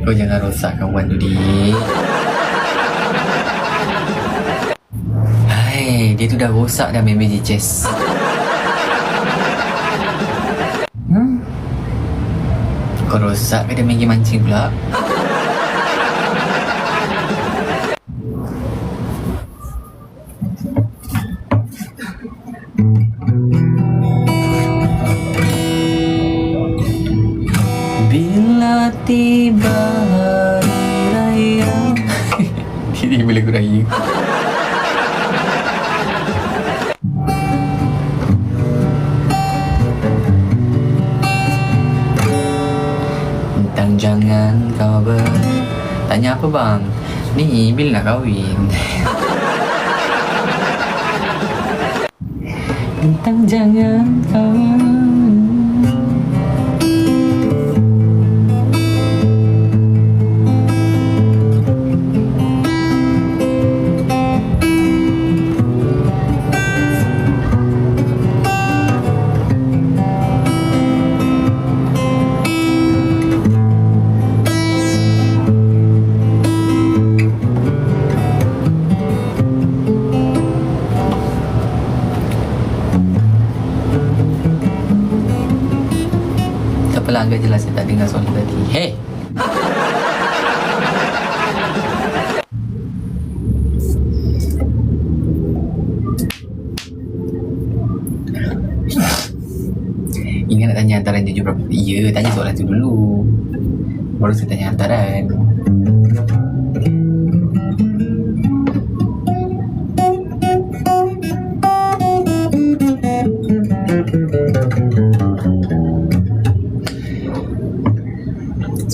Kau jangan rosakkan Wan tu, dik. Hai, dia tu dah rosak dah main Magic Chess. Kau rosak ke dia main game mancing pula? Bila tiba hari raya. Ini bila lagu raya. Tentang jangan kau tanya apa bang? Ni bila nak kahwin? Tentang jangan kau. Apalah, agak jelas saya tak dengar soalan tadi. Hey! Ingat nak tanya hantaran jujur berapa? Ya, tanya soalan tu dulu. Baru saya tanya hantaran.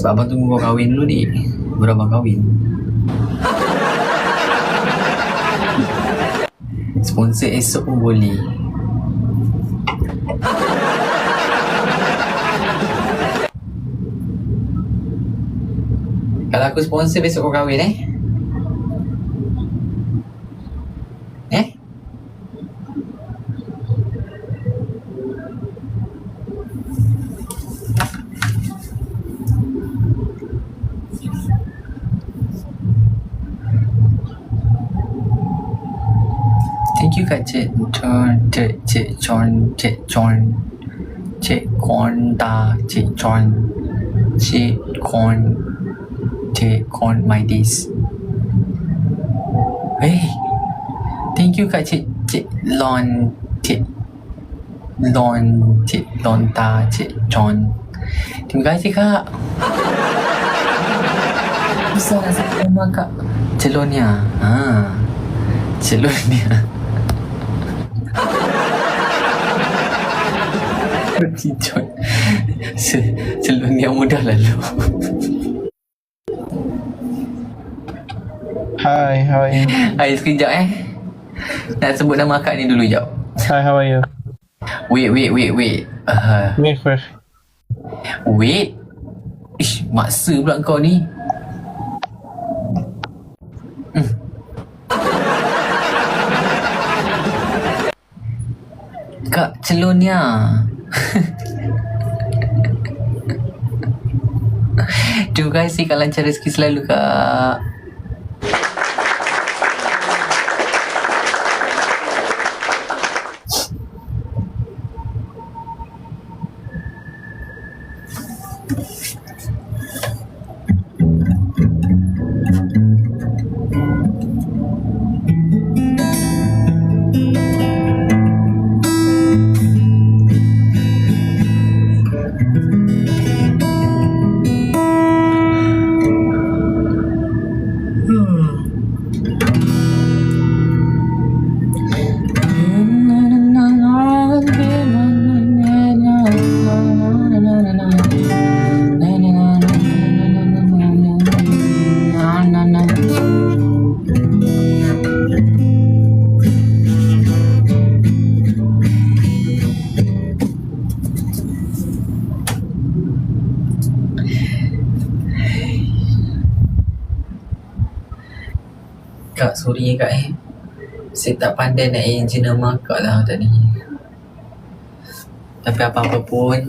Sebab abang tunggu kau kahwin dulu, dik. Baru abang kahwin. Sponsor esok pun boleh. Kalau aku sponsor besok kau kahwin, Eh? Thank you kat Cik Con my days. Hey, thank you kat Cik Lonta John. Terima kasih kak. Besar lah saya nama kak Celonia. Celonia. John. Celonia mudah lalu. Hi, how are you? Hai, sekejap nak sebut nama akak ni dulu jap. Hi, how are you? Wait. Wait. Wait. Ish, maksa pula kau ni. Kak Celonia. Terima kasih Kak, lancar rezeki selalu kak. Kak, sorry kak saya tak pandai nak engine nama kak lah tadi. Tapi apa-apa pun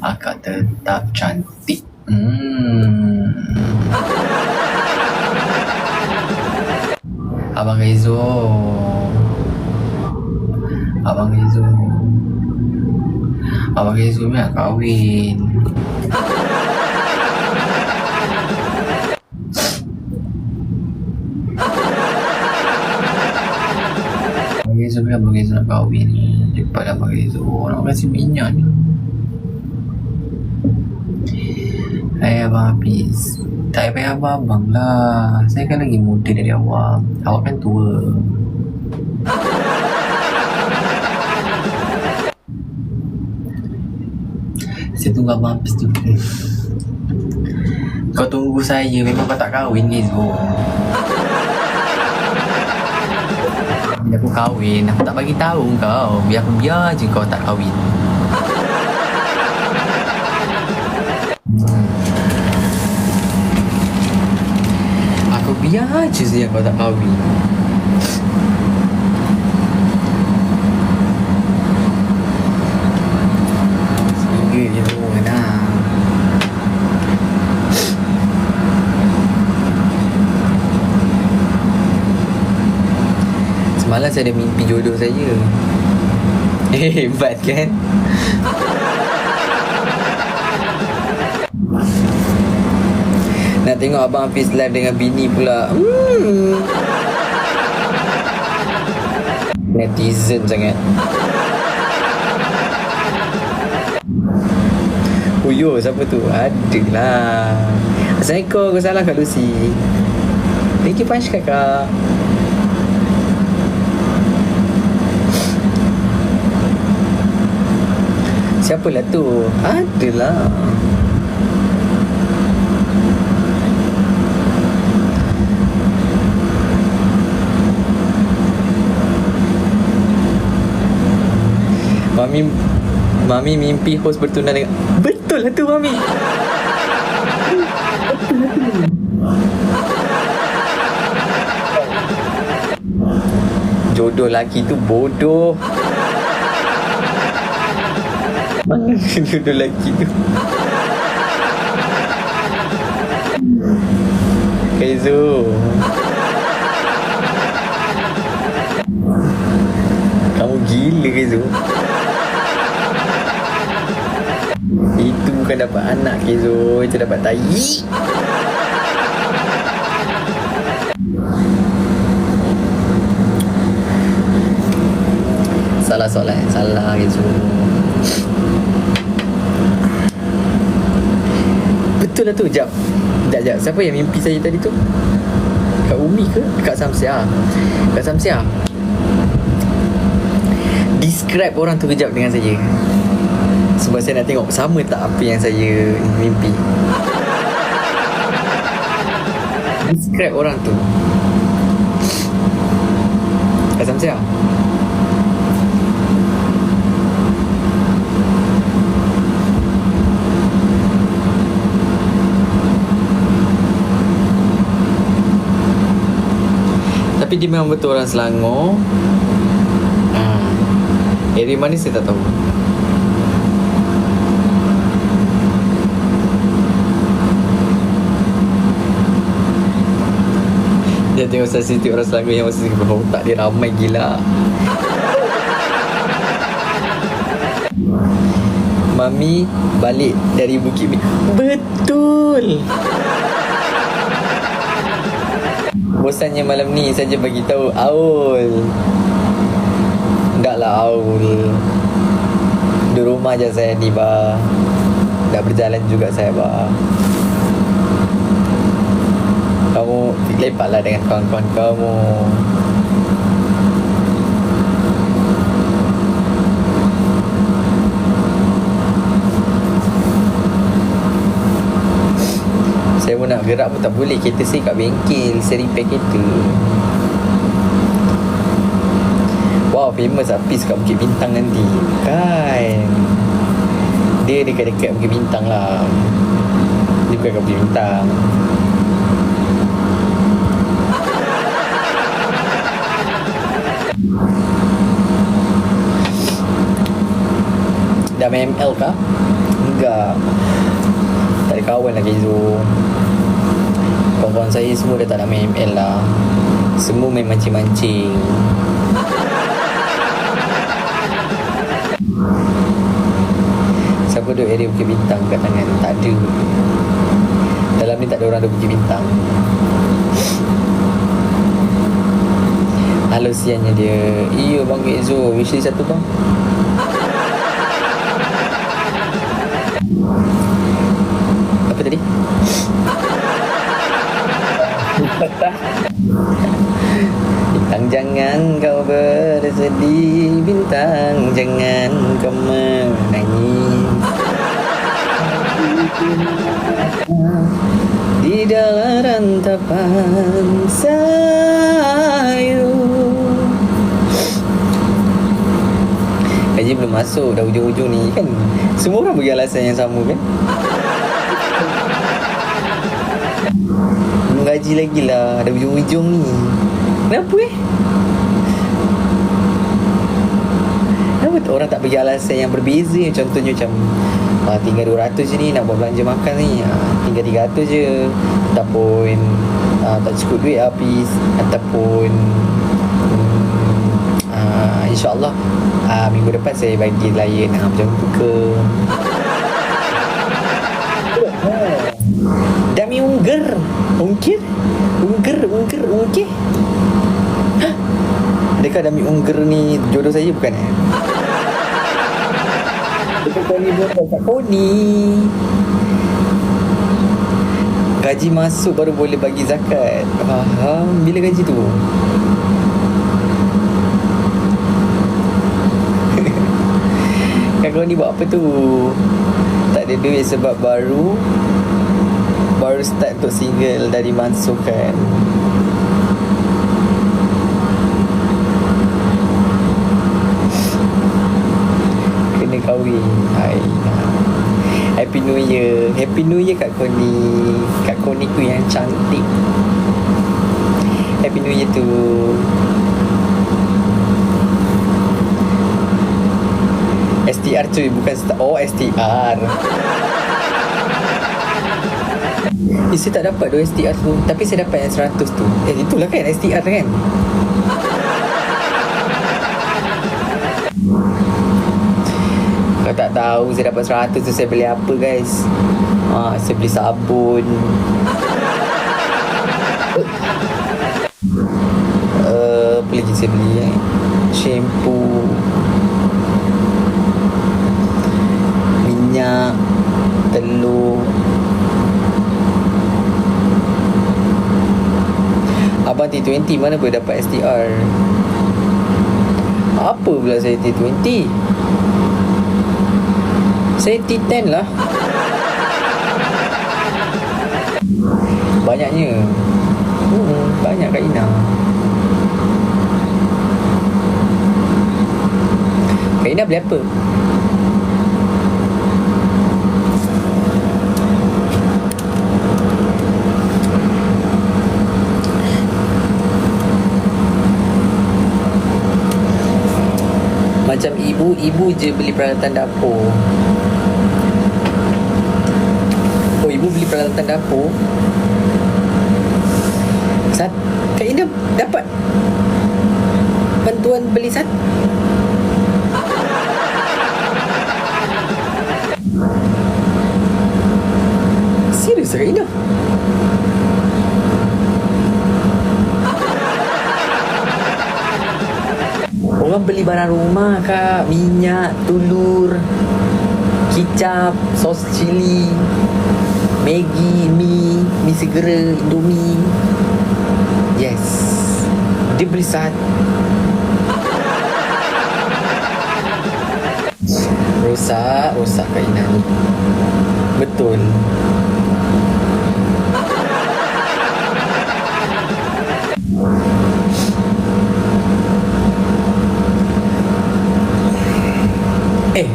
akak tetap cantik. Abang Rezo. Abang Rezo. Abang Rezo ni nak kahwin. Abang Rezo ni Abang Rezo nak kahwin. Cepat Abang Rezo. Nak kasi minyak ni. Hai Abang Hafiz. Tak payah abang-abang lah. Saya kan lagi muda dari awak. Awak kan tua. Saya tunggu Abang Hafiz tu. Kau tunggu saya. Memang kau tak kahwin ke Zo? Bila aku kahwin, aku tak bagi tahu kau. Biar aku biar je kau tak kahwin. Aku biar je saya kau tak kahwin. Sehingga je tu lah. Semalam saya ada mimpi jodoh saya. Hebat kan? Nak tengok Abang Hafiz live dengan bini pula. Netizen sangat. Uyo, siapa tu? Adalah. Assalamualaikum. Aku salah Kak Lucy. Thank you Panch kakak. Siapalah tu? Adalah. Mami mimpi host bertunang dengan... Betul lah tu Mami. Betul lah tu. Jodoh laki tu bodoh. Mana jodoh laki tu? Kaizo. Kamu gila Kaizo. Itu bukan dapat anak Kezo. Itu dapat tayi. Salah soalan. Salah Kezo. Betul lah tu. Jap. Siapa yang mimpi saya tadi tu? Kak Umi ke? Kak Samsia. Kak Samsia, describe orang tu kejap dengan saya. Sebab saya nak tengok sama tak apa yang saya mimpi. Describe orang tu. Kak Samsia. Tapi dia memang betul orang Selangor. Area mana saya tak tahu. Dia tengok statistik orang Selangor yang masih tak dia ramai gila. Mami balik dari Bukit Bintang. Betul. Bosannya malam ni saja bagi tahu Aul. Taklah Aul. Di rumah je saya ni bah. Dah berjalan juga saya bah. Kamu lepaslah dengan kawan-kawan kamu. Saya pun nak gerak pun tak boleh. Kereta saya kat bengkel. Saya repair kereta. Wow, famous Hafiz kat Bukit Bintang nanti. Kan? Dia dekat-dekat Bukit Bintang lah. Dia bukan kat Bukit Bintang. Dah main ML kah? Enggak. Tak ada kawan lagi Zo. Kawan-kawan saya semua dah tak nak main ML lah. Semua main mancing-mancing. Siapa duduk area Bukit Bintang kat tangan? Tak ada. Dalam ni tak ada orang duduk Bukit Bintang. Halo siannya dia. Iya bang Gezo. Wishlist satu bang. Apa tadi? Bintang jangan kau bersedih, bintang jangan kau menangis. Di dalam rantapan sayu. Gaji belum masuk, dah hujung-hujung ni kan. Semua orang bagi alasan yang sama kan. Belum gaji lagi lah, dah hujung-hujung ni. Kenapa Kenapa orang tak bagi alasan yang berbeza? Contohnya macam tinggal 200 je ni, nak buat belanja makan ni, tinggal 300 je. Ataupun tak cukup duit habis. Ataupun InsyaAllah minggu depan saya bagi layan. Macam tu ke? Dami ungger. Ungkir? Ungger. Hah? Adakah Dami ungger ni jodoh saya bukan Dekat Koni berapa? Kat Koni. Gaji masuk baru boleh bagi zakat. Faham? Bila gaji tu? Kat Koni buat apa tu? Tak ada duit sebab baru start untuk single dari mansukan. Kena kahwin. Hai. Happy New Year. Happy New Year Kak Koni. Kak Koni ku yang cantik. Happy New Year tu. STR cuy, bukan STR. Saya tak dapat 2 STR tu, tapi saya dapat yang 100 tu. Itulah kan STR kan. Kalau tak tahu saya dapat 100 tu, saya beli apa guys? Saya beli sabun. Apa lagi saya beli shampoo, minyak, telur. Abang T20 mana boleh dapat STR? Apa pula saya T20? Saya T10 lah. Banyaknya. Banyak Kak Ina. Kak Ina beli apa? Macam ibu je beli peralatan dapur. Oh, ibu beli peralatan dapur. Kak Ina dapat bantuan beli satu. Serius Kak Ina? Orang beli barang rumah Kak. Minyak, telur, kicap, sos cili, Maggi, mi segera, Indomie. Yes. Dia beli satu. Rosak Kak Ina ni. Betul.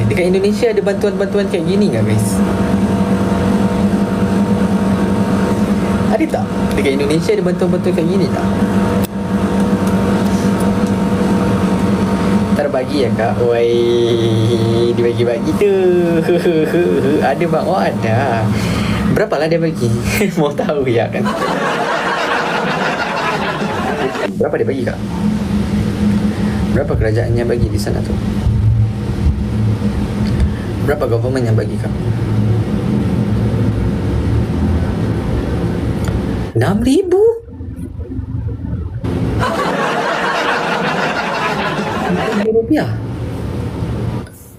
Dekat Indonesia ada bantuan-bantuan kayak gini tak guys? Ada tak? Dekat Indonesia ada bantuan-bantuan kayak gini tak? Ntar bagi ya Kak. Woi, dibagi-bagi tu. Ada bang? Oh ada. Berapa lah dia bagi? Mau tahu ya kan? Berapa dia bagi kak? Berapa kerajaan yang bagi di sana tu? Berapa government yang bagi kak? 6,000? Rupiah?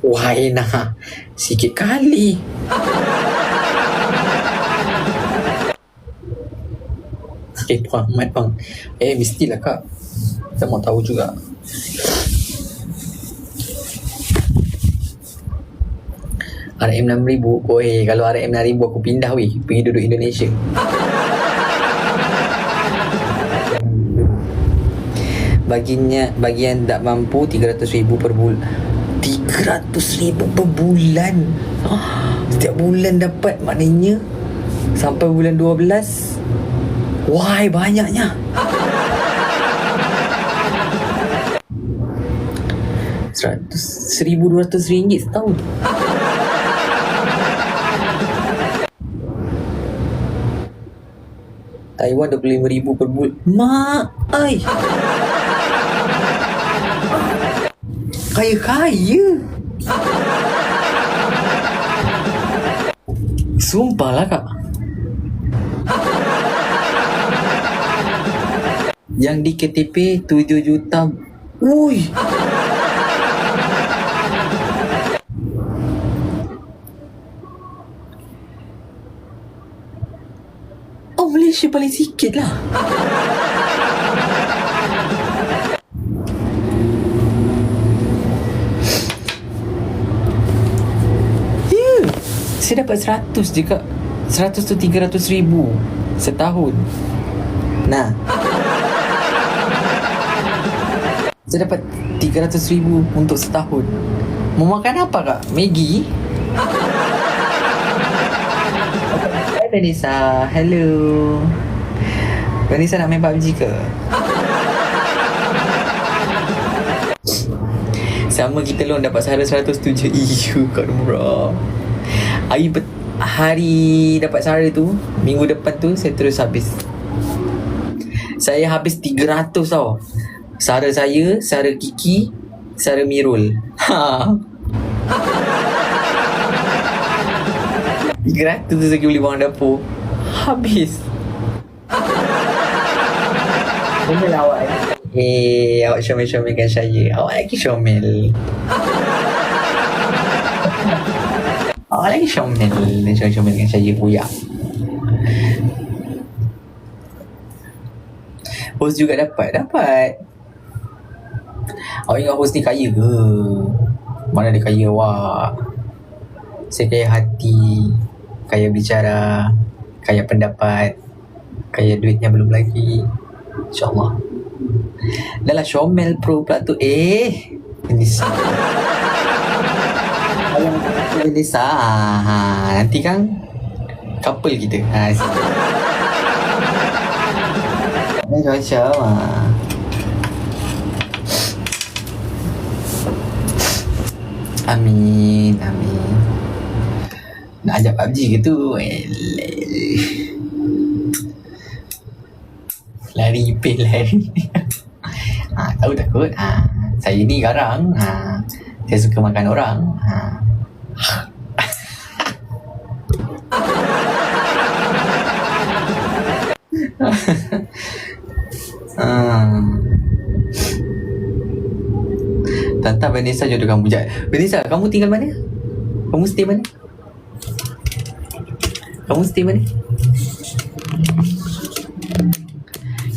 Wahai nah, sikit kali. Tuan Ahmad bang. Mestilah kak. Kita mau tahu juga. RM 6,000. Kalau RM 6,000 aku pindah pergi duduk Indonesia. Bagian tak mampu 300,000 per bulan. 300,000 per bulan. Setiap bulan dapat, maknanya sampai bulan 12. Wah, banyaknya. 1,200 ringgit setahun. Taiwan 25,000 per bulan. Mak ai. Kaya-kaya. Sumpah lah kak. Yang di KTP 7 juta. Ui. Oh, Malaysia paling sikit lah. Saya dapat 100 je kak. 100 tu 300,000 setahun. Nah, saya dapat 300,000 untuk setahun. Mau makan apa kak? Maggi? Hai Vanessa. Hello. Vanessa nak main PUBG ke? Sama kita long dapat sehara 107. Iyo Kak Nura. Hari dapat sehara tu, minggu depan tu saya terus habis. Saya habis 300 tau. Sehara saya, sehara Kiki, sehara Mirul. 300 tu saya beli barang dapur. Habis. Comel awak. Awak comel-comelkan saya. Awak lagi comel. Awak lagi comel. Comel-comelkan saya. Buyak. Host juga dapat. Awak ingat host ni kaya ke? Mana dia kaya awak? Saya kaya hati, kaya bicara, kaya pendapat, kaya duitnya belum lagi. InsyaAllah. Dah lah Shomel Pro pula tu. Vanessa. Vanessa. Nanti kan couple kita. Macam-macam Amin. Nak ajak PUBG ke tu? Lari. Tahu takut? Saya ni garang. Saya suka makan orang. Tanta Vanessa jodohkan bujang. Vanessa, kamu tinggal mana? Kamu stay mana?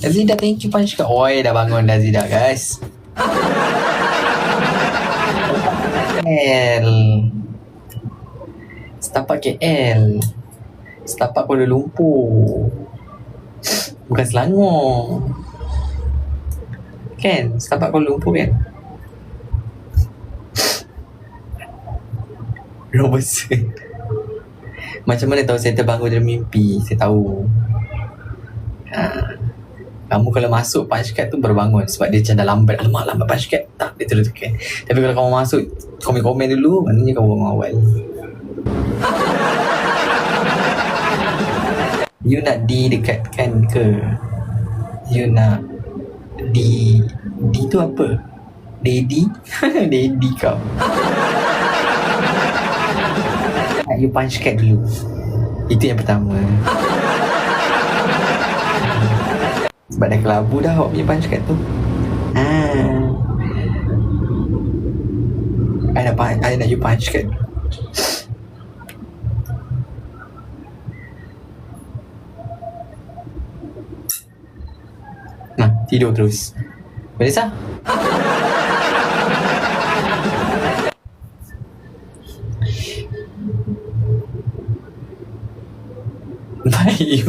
Azida, thank you punch kat. Oi, dah bangun dah Azida, guys. Setapak KL. Setapak Kuala Lumpur. Bukan Selangor. Kan? Setapak Kuala Lumpur kan? Robertson. Macam mana tahu saya terbangun dari mimpi? Saya tahu. Kamu kalau masuk punch card tu baru bangun. Sebab dia macam dah lambat. Alamak, lambat punch card. Tak, dia terus tekan. Tapi kalau kamu masuk, komen-komen dulu, maknanya kamu bangun awal. You nak didekatkan ke? You nak D tu apa? Daddy? Daddy kau. You punch cat dulu. Itu yang pertama. Sebab dah kelabu dah awak punya punch cat tu. I nak you punch cat. Nah, tidur terus. Vanessa? Baik.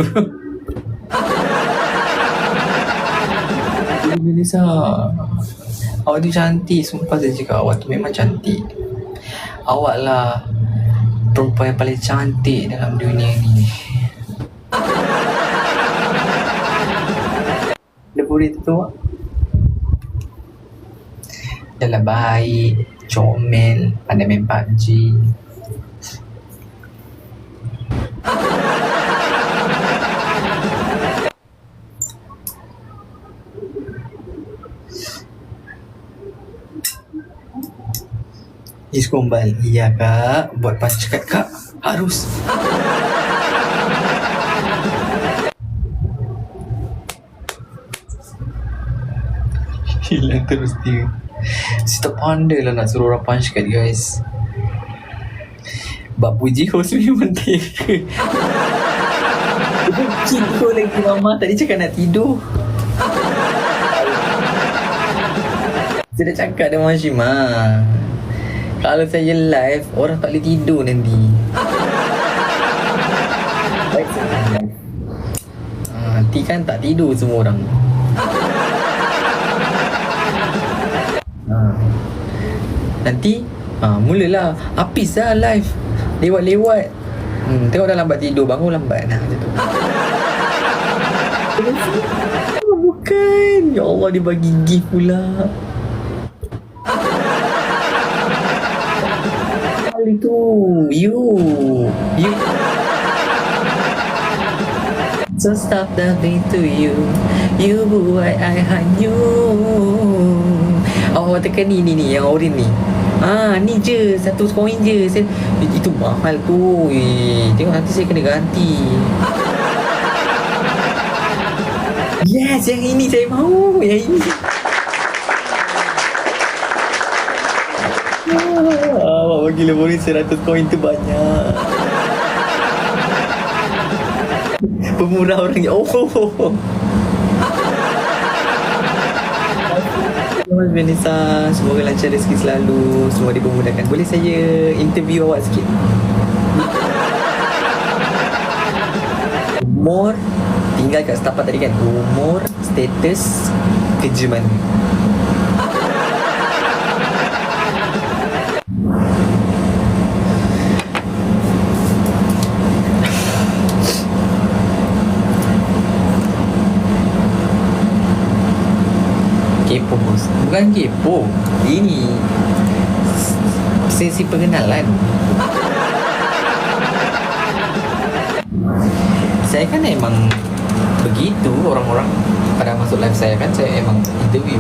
Vanessa, awak tu cantik. Sumpah saya cakap, awak tu memang cantik. Awak lah perempuan yang paling cantik dalam dunia ni. Dah boleh tu awak? Dah lah baik, comel, pandai main PUBG. Is Gombal. Iya kak, buat punch cat kak. Harus. Hilang terus dia. Saya tak pandai lah nak suruh orang punch cat guys. Bab puji host memang teka. Kita lagi mama tadi cakap nak tidur. Saya dah cakap dengan Shima, kalau saya live, orang tak boleh tidur nanti. Baik saya live. Nanti kan tak tidur semua orang. Nanti mulalah Apis lah live. Lewat-lewat. Tengok dah lambat tidur, bangun lambat. Macam tu. Bukan. Ya Allah, dia bagi gift pula. Itu you so stop loving to you buat I hanyut. Awak tekan ni yang orange ni. Ni je 1 koin je. Itu mahal tu. Tengok nanti saya kena ganti. Yes, yang ini saya mahu. Yang ini awak bagi lebih 100 koin tu banyak. Pemurah orang. Selamat Vanessa, semoga lancar rezeki selalu, semua dipermudahkan. Boleh saya interview awak sikit? Umur, tinggal kat setapak tadi kan. Umur, status, kerja mana? Kepo bos. Bukan kepo. Ini sesi pengenalan. Saya kan emang begitu, orang-orang pada masuk live saya kan, saya emang interview.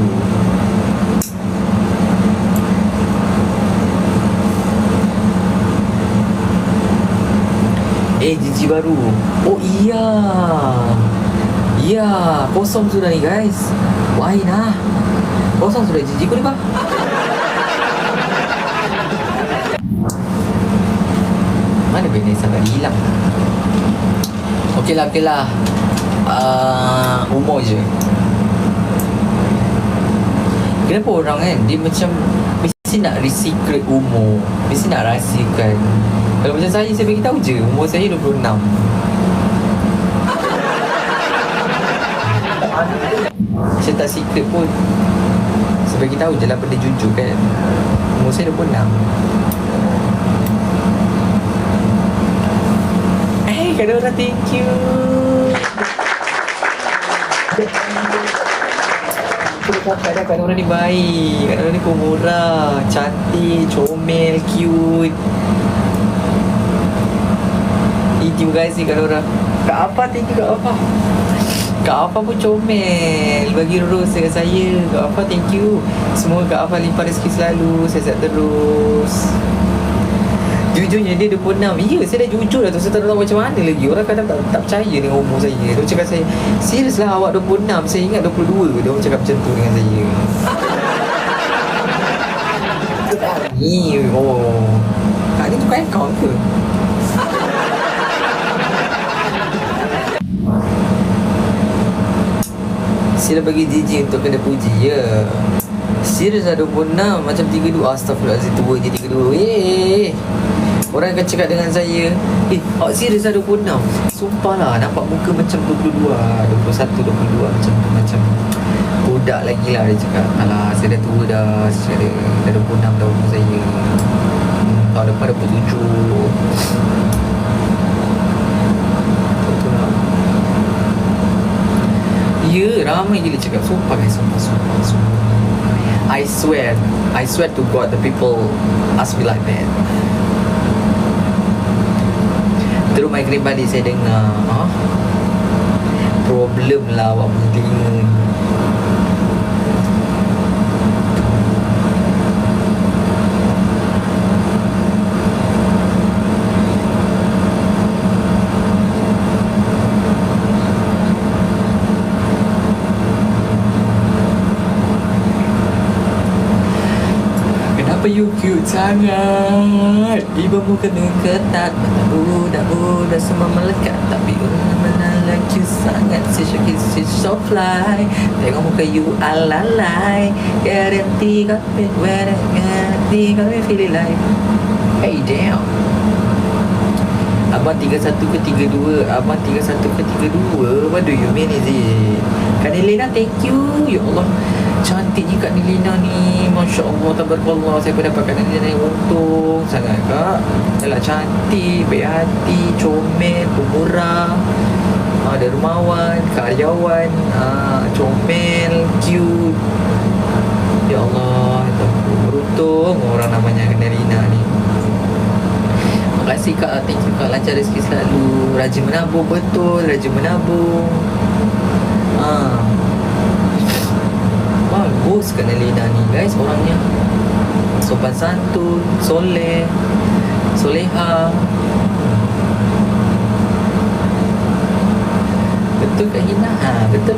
Jiji baru. Oh iya. Ya, kosong sudah nih guys. Why nah? Kosong sudah jijiku nih, Pak. Mana Vanessa dah hilang? Okey lah. Umur je. Kenapa orang kan, dia macam mesti nak secret umur, mesti nak rahsiakan. Kalau macam saya bagi tahu je, umur saya 26. Saya tak secret pun. Saya bagi tahu je lah, benda jujur kan. Umur saya 26. Kak Dora, thank you. Kak Dora ni baik. Kak Dora ni pemurah, cantik, comel, cute. Terima kasih Kak Dora. Kak Apa, thank you Kak Apa. Kak Afa pun comel bagi rose dekat saya. Kak Afa thank you. Semoga Kak Afa limpah rezeki selalu, sihat terus. Jujurnya dia 26. Ya, saya dah jujur dah tu. Saya tak tahu macam mana lagi. Orang kadang tak percaya dengan umur saya. Dia cakap saya, serius lah awak 26. Saya ingat 22. Dia orang cakap macam tu dengan saya. Ni, oh. Kak ni tukar account ke? Sila bagi DJ untuk kena puji, ya. Serius lah 26. Macam 32. Astaghfirullahaladzim, tua je 32. Orang akan cakap dengan saya, awak serius lah 26? Sumpah lah, nampak muka macam 22, 21, 22. Macam budak lagi lah. Dia cakap, alah saya dah tua dah. Saya dah 26 dah umur saya. Tahun depan dah 27. Ya, ramai gila cakap. Sumpah guys, sumpah. I swear to God, the people ask me like that. Terus migraine balik saya dengar, problem lah awak punya telinga ni. Kenapa you cute sangat? Ibumu kena ketat, mata budak-budak semua melekat. Tapi mana cute sangat. She's so fly. Tengok muka you alalai. Guarantee got me when guarantee got me feeling like, hey damn. Abang 31 ke 32? Abang 31 ke 32? What do you mean is it? Kak Nilina, thank you. Ya Allah, cantiknya Kak Nilina ni. Masya Allah, tabarakallah. Saya pun dapat Kak Nilina ni. Untung sangat Kak. Dah cantik, baik hati, comel, pemurah, dermawan, karyawan, comel, cute. Ya Allah, beruntung orang namanya Kak Nilina ni. Terima kasih Kak, thank you Kak, lancar rezeki selalu. Rajin menabung, betul, rajin menabung. Bagus Kak Nilina ni guys, orangnya sopan santun, soleh, soleha. Betul Kak Hina, betul.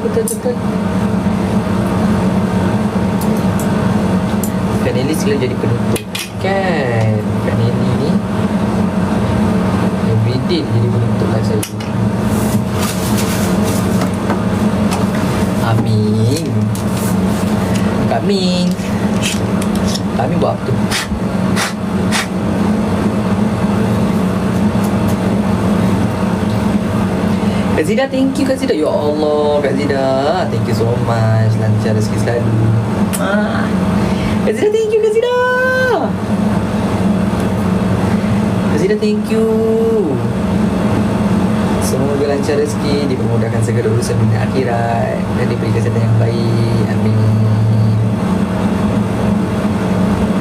Kak Nili sila jadi penutup kan. Kak Nili ni everyday jadi penutup lah saya. Amin. Kami buat apa tu? Kak Zida, thank you Kak Zida. Ya Allah Kak Zida, thank you so much. Lancar rezeki selalu. Kak Zida, thank you Kak Zida. Kak Zida, thank you. Semoga lancar rezeki, dipermudahkan segala urusan dunia akhirat, dan diberi kesehatan yang baik. Amin.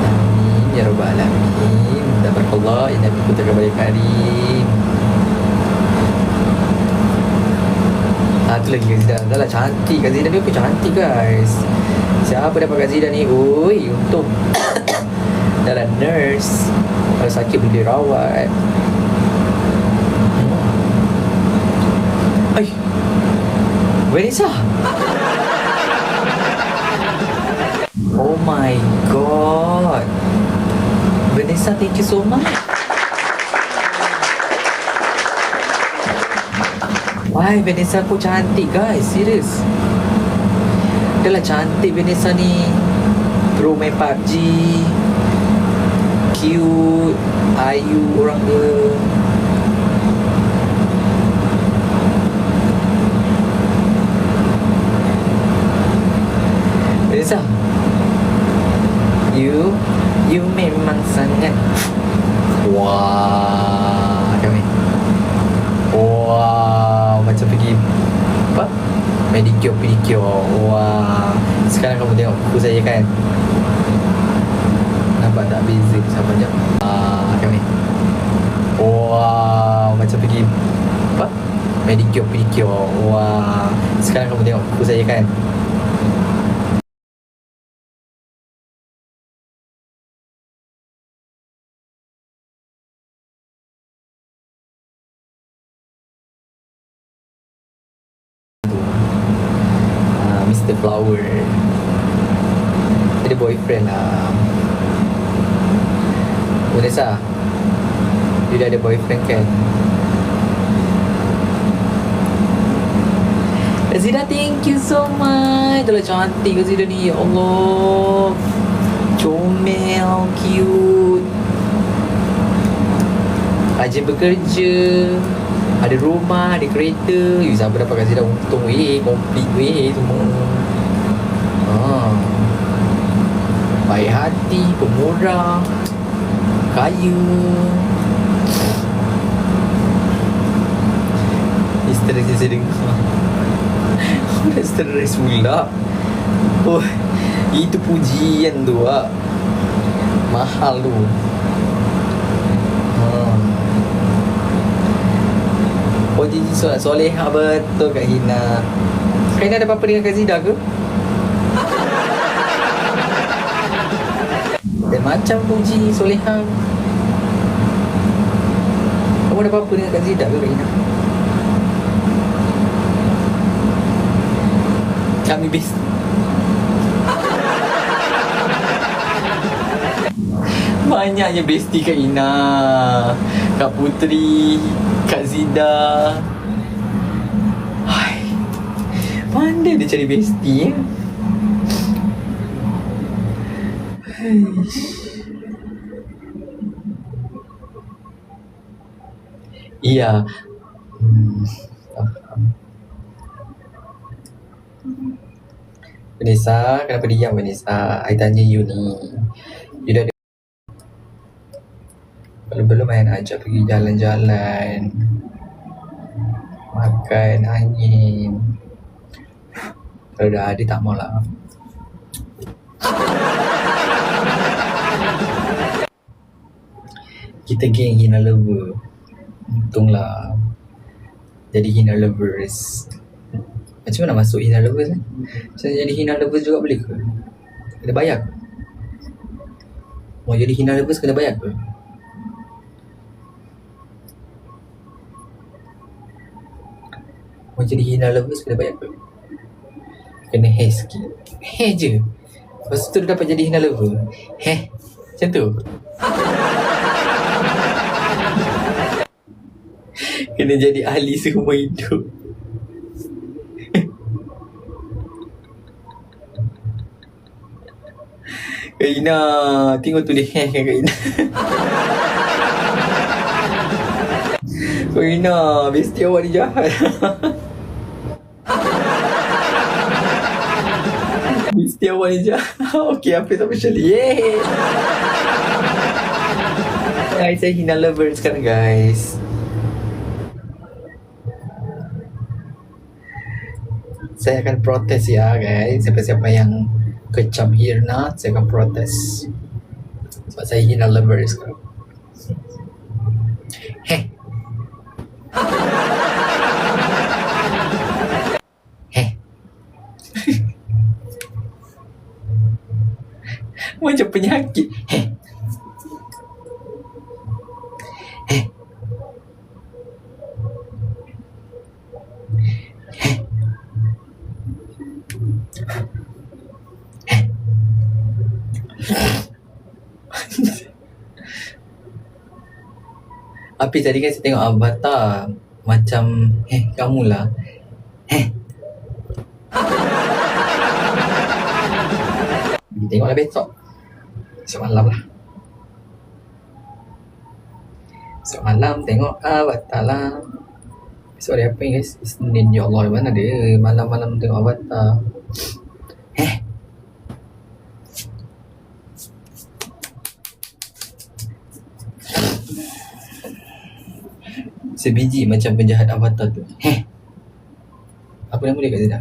Amin ya rabbal alamin. Tabarakallah, inna bikum taqabbal karim. Tu lagi Kak Zida. Dah lah cantik Kak Zida ni, aku cantik guys. Siapa dapat Kak Zida ni? Oi, untung dah lah nurse. Kalau sakit boleh rawat. Vanessa. Oh my god, Vanessa, thank you so much. Why Vanessa kau cantik guys, serius. Dah lah cantik Vanessa ni. Pro main PUBG, cute, ayu orang dia. Vanessa, you memang sangat. Wah, kami. Wah, macam pergi apa? Pedicure, pedicure. Wah, sekarang kamu tengok kuku saya kan. Nampak tak beza sama jap? Kami. Wah, macam pergi apa? Pedicure, pedicure. Wah, sekarang kamu tengok kuku saya kan. Mr. Flower. Dia ada boyfriend lah. Vanessa, dia dah ada boyfriend kan? Zida, thank you so much. Dah cantik ke Zida ni. Ya Allah, comel, cute. Rajin bekerja, ada rumah, ada kereta. Siapa dapat kasi dah untung komplit semua. Baik hati, pemurah, kaya. Stres je saya dengar. Dah stres pula. Oh, itu pujian tu mahal tu. Oh, Cici solat solehah betul Kak Hina. Kak Hina ada apa-apa dengan Kak Zida ke? Dan macam puji solehah. Kamu ada apa-apa dengan Kak Zida ke Kak Hina? Kami best. Banyaknya bestie Kak Ina, Kak Putri, Kak Zida. Hai, pandai dia cari bestie ya. Iya. Vanessa, kenapa diam Vanessa? I tanya you ni. You dah ada belum main ajak pergi jalan-jalan, makan angin. Kalau dah ada tak mau lah. Kita geng Hina lover. Untunglah jadi Hina lovers. Macam mana masuk Hina lovers kan? Saya jadi Hina lovers juga boleh ke? Kena bayar ke? Mau jadi Hina lovers kena bayar ke? Mau jadi Hina lovers kena bayar ke? Kena hair sikit. Hair je. Lepas tu dia dapat jadi Hina lover. Macam tu. Kena jadi ahli seumur hidup. Kak Ina, tengok tu dia hair kan Kak Ina. Kak Ina, bestie awak ni jahat. Bestie awak ni jahat. Okay, apa tak specially. Yeay. Guys, saya Hina lover sekarang guys. Saya akan protes ya guys. Siapa-siapa yang kecam Hirna, saya akan protes. Sebab saya Hina lover sekarang. Macam penyakit. Tapi tadi kan saya tengok avatar macam kamulah. Tengoklah besok. Besok malam lah. Besok malam tengok avatar lah. Besok hari apa ni guys? Isnin, ya Allah, mana ada malam-malam tengok avatar. Sebiji macam penjahat avatar tu. Apa nama dia kat Zida?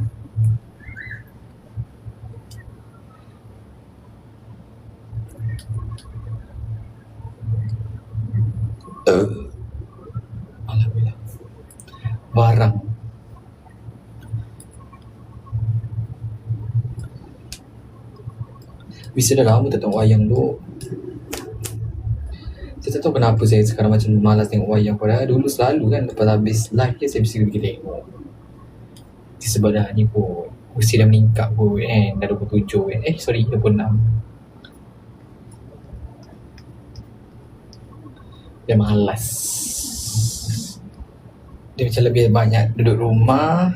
Alhamdulillah. barang. Bisa dah lama tak tengok wayang tu. Saya tak tahu kenapa saya sekarang macam malas tengok wayang. Padahal dulu selalu kan lepas habis live je saya mesti pergi tengok. Sebenarnya pun mesti dah meningkat pun kan. Dah 27 kan. Sorry 26. Dia malas. Dia macam lebih banyak duduk rumah,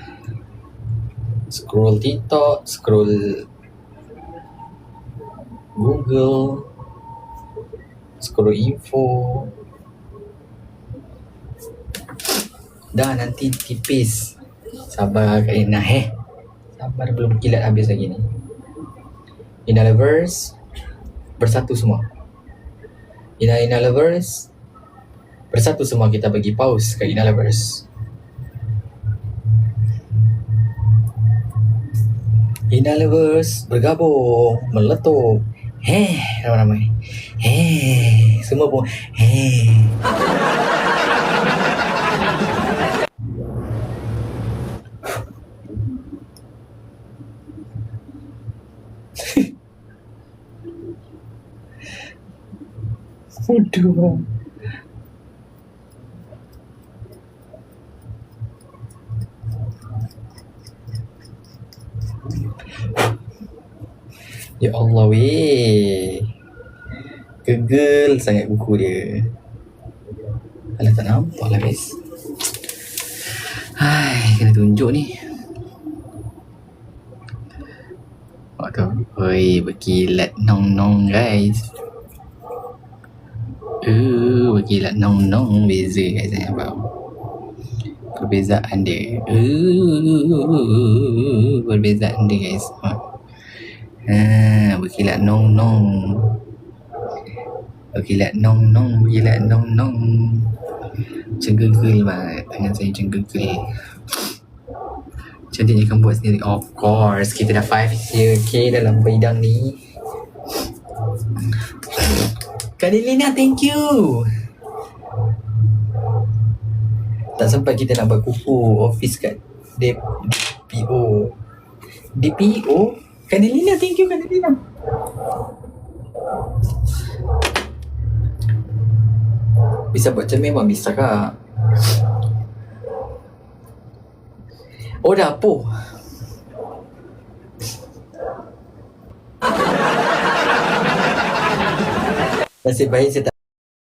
scroll TikTok, scroll Google, scroll info. Dah nanti tipis. Sabar Kak Ina Sabar, belum kilat habis lagi ni. Ina lovers, bersatu semua. Ina lovers, bersatu semua, kita bagi pause Kak Ina lovers. Ina lovers bergabung, meletup. Ramai-ramai. Semua pun. Bodoh. Ya Allah weh. Gegel sangat buku dia. Alah tak nampak lah guys. Kena tunjuk ni. Oi, berkilat nong-nong guys. Berkilat nong-nong. Beza guys, saya faham perbezaan dia. Perbezaan dia guys. Berkilat nong-nong. Berkilat nong-nong. Berkilat nong-nong. Cenggegel banget. Tangan saya cenggegel. Cantiknya kan buat sendiri. Of course. Kita dah 5 year okay dalam bidang ni. Kak Delina, thank you. Tak sempat kita nak berkumpul office kat DPO. DPO? Kak Delina, thank you Kak Delina. Bisa buat cermin memang bisa Kak. Oh dapur. Nasib baik saya tak